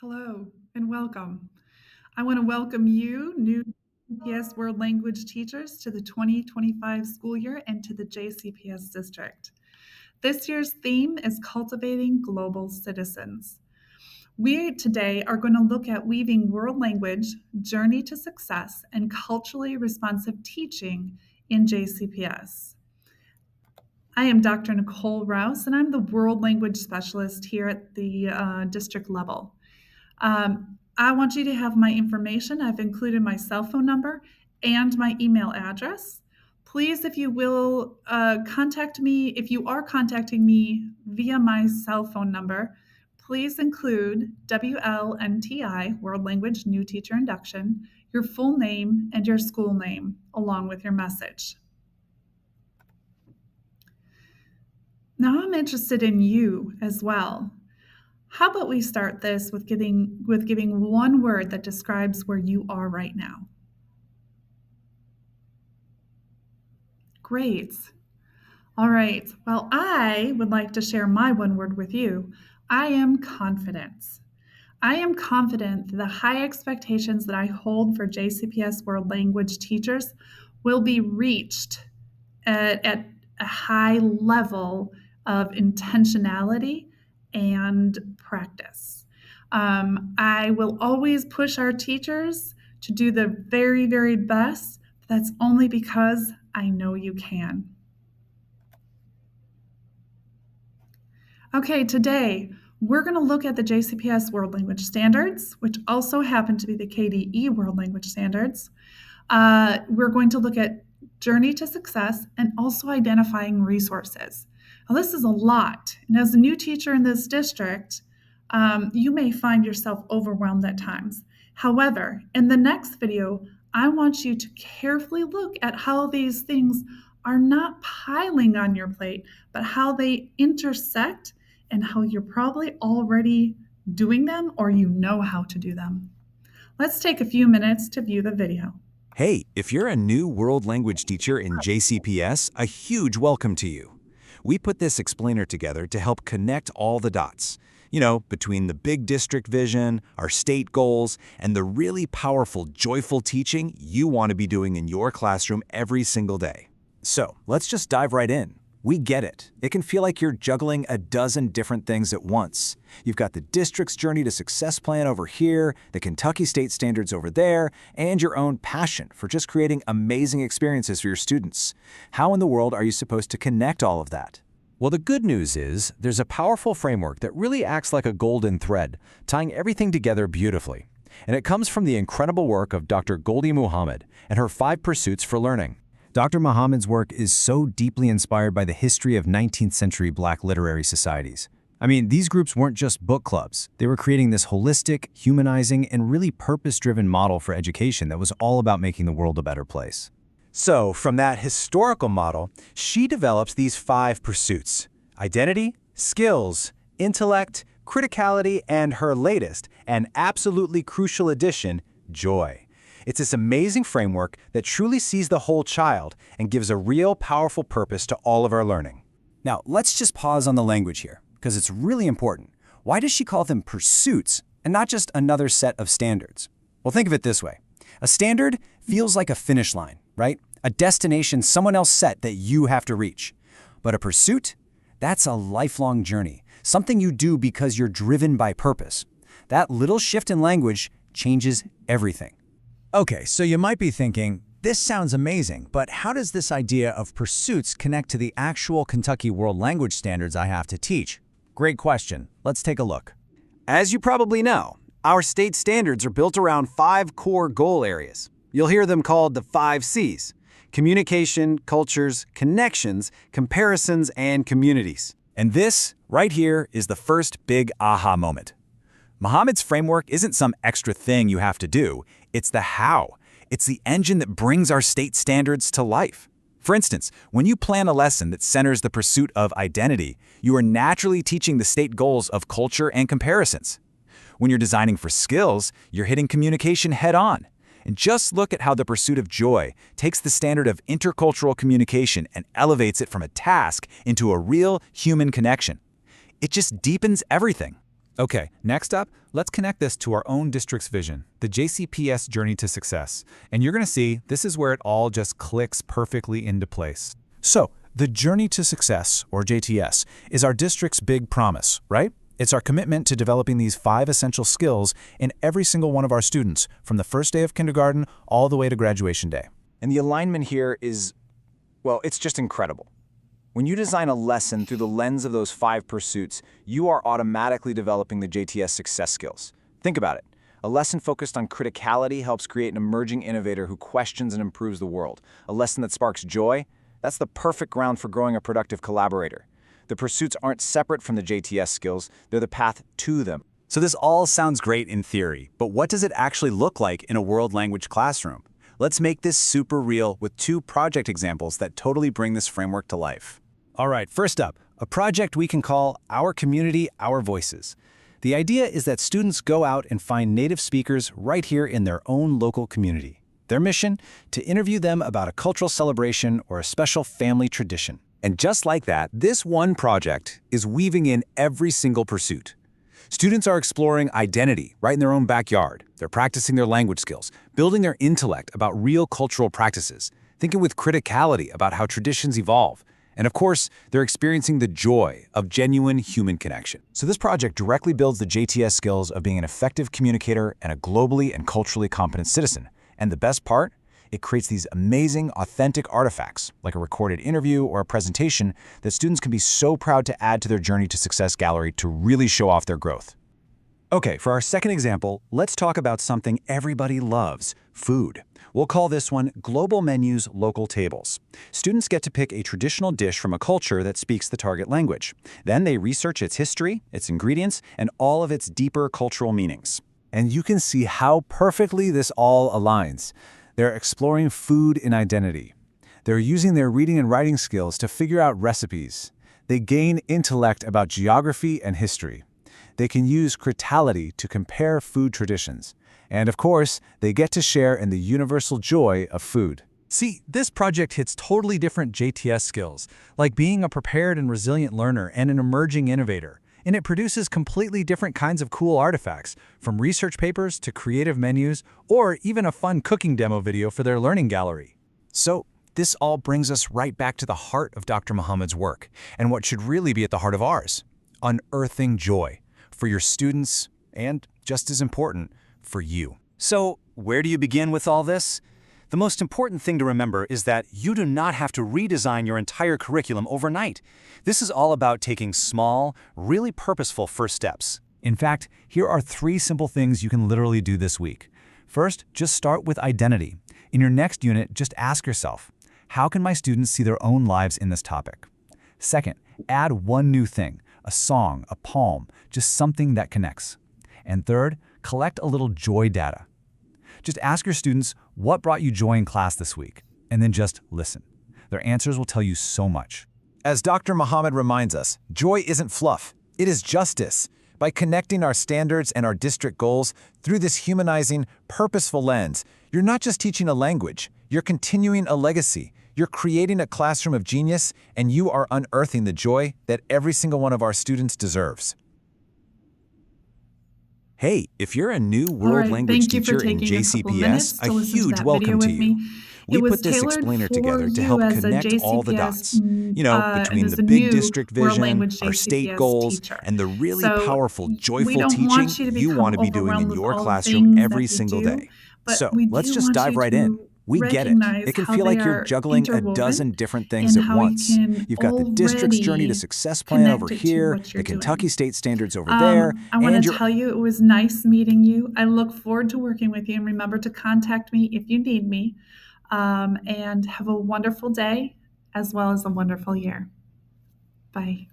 Hello and welcome. I want to welcome you, new JCPS World Language teachers, to the 2025 school year and to the JCPS district. This year's theme is Cultivating Global Citizens. We today are going to look at weaving world language, journey to success, and culturally responsive teaching in JCPS. I am Dr. Nicole Rouse, and I'm the World Language Specialist here at the district level. I want you to have my information. I've included my cell phone number and my email address. Please, if you will, contact me. If you are contacting me via my cell phone number, please include WLNTI, World Language New Teacher Induction, your full name and your school name, along with your message. Now I'm interested in you as well. How about we start this with giving one word that describes where you are right now? Great. All right. Well, I would like to share my one word with you. I am confident. I am confident that the high expectations that I hold for JCPS World Language teachers will be reached at a high level of intentionality and practice. I will always push our teachers to do the very, very best. That's only because I know you can. Okay, today we're going to look at the JCPS World Language Standards, which also happen to be the KDE World Language Standards. We're going to look at journey to success and also identifying resources. Now, this is a lot. And as a new teacher in this district, you may find yourself overwhelmed at times. However, in the next video, I want you to carefully look at how these things are not piling on your plate, but how they intersect and how you're probably already doing them or you know how to do them. Let's take a few minutes to view the video. Hey, if you're a new world language teacher in JCPS, a huge welcome to you. We put this explainer together to help connect all the dots, between the big district vision, our state goals, and the really powerful, joyful teaching you want to be doing in your classroom every single day. So let's just dive right in. We get it. It can feel like you're juggling a dozen different things at once. You've got the district's journey to success plan over here, the Kentucky state standards over there, and your own passion for just creating amazing experiences for your students. How in the world are you supposed to connect all of that? Well, the good news is there's a powerful framework that really acts like a golden thread, tying everything together beautifully. And it comes from the incredible work of Dr. Goldie Muhammad and her 5 pursuits for learning. Dr. Muhammad's work is so deeply inspired by the history of 19th century Black literary societies. I mean, these groups weren't just book clubs. They were creating this holistic, humanizing, and really purpose-driven model for education that was all about making the world a better place. So, from that historical model, she develops these 5 pursuits: identity, skills, intellect, criticality, and her latest, and absolutely crucial addition, joy. It's this amazing framework that truly sees the whole child and gives a real powerful purpose to all of our learning. Now, let's just pause on the language here, because it's really important. Why does she call them pursuits and not just another set of standards? Well, think of it this way. A standard feels like a finish line, right? A destination someone else set that you have to reach. But a pursuit? That's a lifelong journey, something you do because you're driven by purpose. That little shift in language changes everything. Okay, so you might be thinking, this sounds amazing, but how does this idea of pursuits connect to the actual Kentucky World Language Standards I have to teach? Great question. Let's take a look. As you probably know, our state standards are built around 5 core goal areas. You'll hear them called the 5 C's: communication, cultures, connections, comparisons, and communities. And this, right here, is the first big aha moment. Muhammad's framework isn't some extra thing you have to do. It's the how. It's the engine that brings our state standards to life. For instance, when you plan a lesson that centers the pursuit of identity, you are naturally teaching the state goals of culture and comparisons. When you're designing for skills, you're hitting communication head-on. And just look at how the pursuit of joy takes the standard of intercultural communication and elevates it from a task into a real human connection. It just deepens everything. Okay, next up, let's connect this to our own district's vision, the JCPS Journey to Success. And you're going to see this is where it all just clicks perfectly into place. So, the Journey to Success, or JTS, is our district's big promise, right? It's our commitment to developing these 5 essential skills in every single one of our students, from the first day of kindergarten all the way to graduation day. And the alignment here is, well, it's just incredible. When you design a lesson through the lens of those 5 pursuits, you are automatically developing the JTS success skills. Think about it. A lesson focused on criticality helps create an emerging innovator who questions and improves the world. A lesson that sparks joy, that's the perfect ground for growing a productive collaborator. The pursuits aren't separate from the JTS skills, they're the path to them. So this all sounds great in theory, but what does it actually look like in a world language classroom? Let's make this super real with 2 project examples that totally bring this framework to life. All right, first up, a project we can call Our Community, Our Voices. The idea is that students go out and find native speakers right here in their own local community. Their mission? To interview them about a cultural celebration or a special family tradition. And just like that, this one project is weaving in every single pursuit. Students are exploring identity right in their own backyard. They're practicing their language skills, building their intellect about real cultural practices, thinking with criticality about how traditions evolve. And of course, they're experiencing the joy of genuine human connection. So this project directly builds the JTS skills of being an effective communicator and a globally and culturally competent citizen. And the best part? It creates these amazing, authentic artifacts, like a recorded interview or a presentation, that students can be so proud to add to their Journey to Success gallery to really show off their growth. Okay, for our second example, let's talk about something everybody loves, food. We'll call this one Global Menus, Local Tables. Students get to pick a traditional dish from a culture that speaks the target language. Then they research its history, its ingredients, and all of its deeper cultural meanings. And you can see how perfectly this all aligns. They're exploring food and identity. They're using their reading and writing skills to figure out recipes. They gain intellect about geography and history. They can use criticality to compare food traditions. And of course, they get to share in the universal joy of food. See, this project hits totally different JTS skills, like being a prepared and resilient learner and an emerging innovator. And it produces completely different kinds of cool artifacts, from research papers to creative menus, or even a fun cooking demo video for their learning gallery. So, this all brings us right back to the heart of Dr. Muhammad's work, and what should really be at the heart of ours: unearthing joy for your students, and, just as important, for you. So, where do you begin with all this? The most important thing to remember is that you do not have to redesign your entire curriculum overnight. This is all about taking small, really purposeful first steps. In fact, here are 3 simple things you can literally do this week. First, just start with identity. In your next unit, just ask yourself, how can my students see their own lives in this topic? Second, add one new thing, a song, a poem, just something that connects. And third, collect a little joy data. Just ask your students, what brought you joy in class this week? And then just listen. Their answers will tell you so much. As Dr. Muhammad reminds us, joy isn't fluff, it is justice. By connecting our standards and our district goals through this humanizing, purposeful lens, you're not just teaching a language, you're continuing a legacy. You're creating a classroom of genius, and you are unearthing the joy that every single one of our students deserves. Hey, if you're a new All world right, language thank you for teacher in taking a couple minutes JCPS, a to listen to huge that video welcome to with you. me. It We was put this tailored explainer for together to you help as a connect all the JCPS, dots. Between as the a big new district World vision, Language our state JCPS goals, teacher. and the really So powerful, we joyful don't want teaching you to you want become to be doing overwhelmed in with your all the classroom things that every we single do, day. but So we let's do just want dive you right in. to We get it. recognize It can how feel they like you're are juggling a interwoven dozen different things and at how we once. can You've got the district's Journey to already Success plan over connect it to here, what the you're Kentucky doing. State Standards over there, I want and to your tell you it was nice meeting you. I look forward to working with you, and remember to contact me if you need me. And have a wonderful day as well as a wonderful year. Bye.